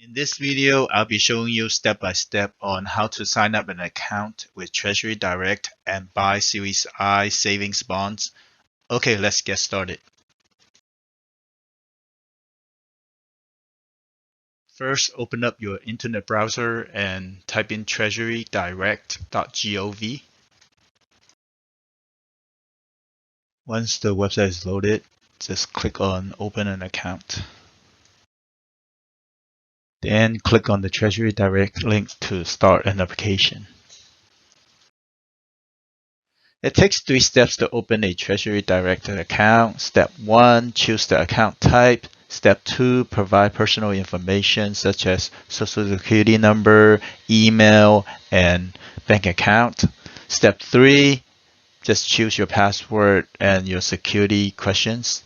In this video, I'll be showing you step by step on how to sign up an account with Treasury Direct and buy Series I savings bonds. Okay, let's get started. First, open up your internet browser and type in TreasuryDirect.gov. Once the website is loaded, just click on Open an account. Then click on the Treasury Direct link to start an application. It takes 3 steps to open a Treasury Direct account. Step 1, choose the account type. Step 2, provide personal information such as Social Security number, email, and bank account. Step 3, just choose your password and your security questions.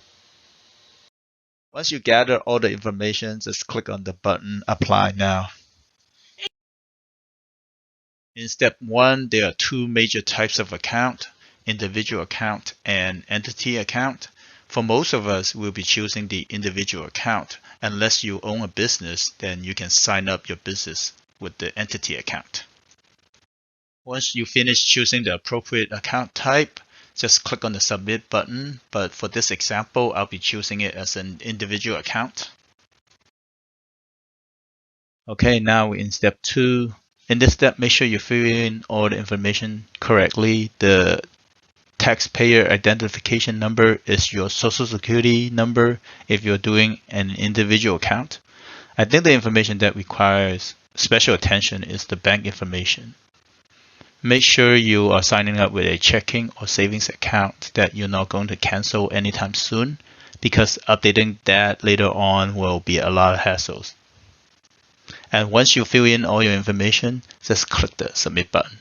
Once you gather all the information, just click on the button Apply Now. In step 1, there are 2 major types of account, individual account and entity account. For most of us, we'll be choosing the individual account. Unless you own a business, then you can sign up your business with the entity account. Once you finish choosing the appropriate account type, just click on the Submit button. But for this example, I'll be choosing it as an individual account. Okay, now we're in step 2. In this step, make sure you fill in all the information correctly. The taxpayer identification number is your Social Security number if you're doing an individual account. I think the information that requires special attention is the bank information. Make sure you are signing up with a checking or savings account that you're not going to cancel anytime soon, because updating that later on will be a lot of hassles. And once you fill in all your information, just click the Submit button.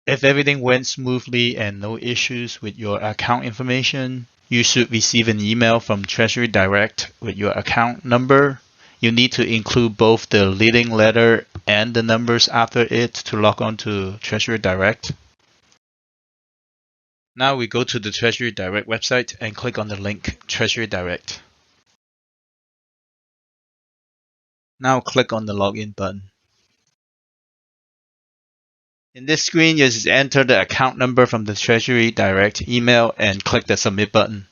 If everything went smoothly and no issues with your account information, you should receive an email from Treasury Direct with your account number. You need to include both the leading letter and the numbers after it to log on to Treasury Direct. Now we go to the Treasury Direct website and click on the link Treasury Direct. Now click on the Login button. In this screen, you just enter the account number from the Treasury Direct email and click the Submit button.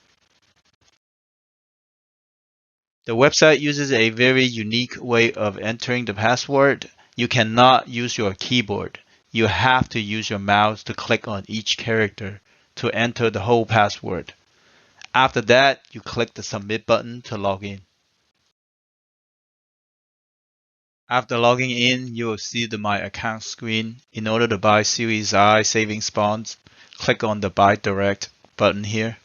The website uses a very unique way of entering the password. You cannot use your keyboard. You have to use your mouse to click on each character to enter the whole password. After that, you click the Submit button to log in. After logging in, you will see the My Account screen. In order to buy Series I savings bonds, click on the Buy Direct button here.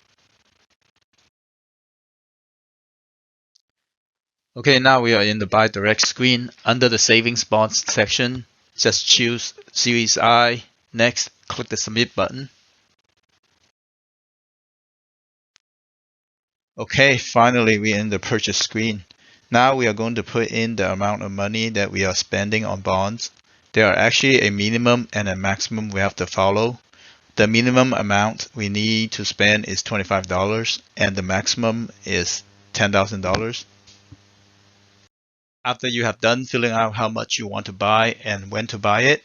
Okay, now we are in the Buy Direct screen. Under the Savings Bonds section, just choose Series I. Next, click the Submit button. Okay, finally we're in the purchase screen. Now we are going to put in the amount of money that we are spending on bonds. There are actually a minimum and a maximum we have to follow. The minimum amount we need to spend is $25 and the maximum is $10,000. After you have done filling out how much you want to buy and when to buy it,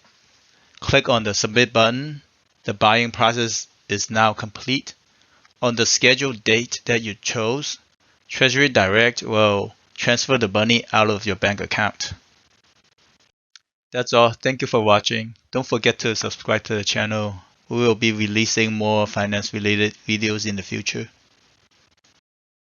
click on the Submit button. The buying process is now complete. On the scheduled date that you chose, Treasury Direct will transfer the money out of your bank account. That's all. Thank you for watching. Don't forget to subscribe to the channel. We will be releasing more finance related videos in the future.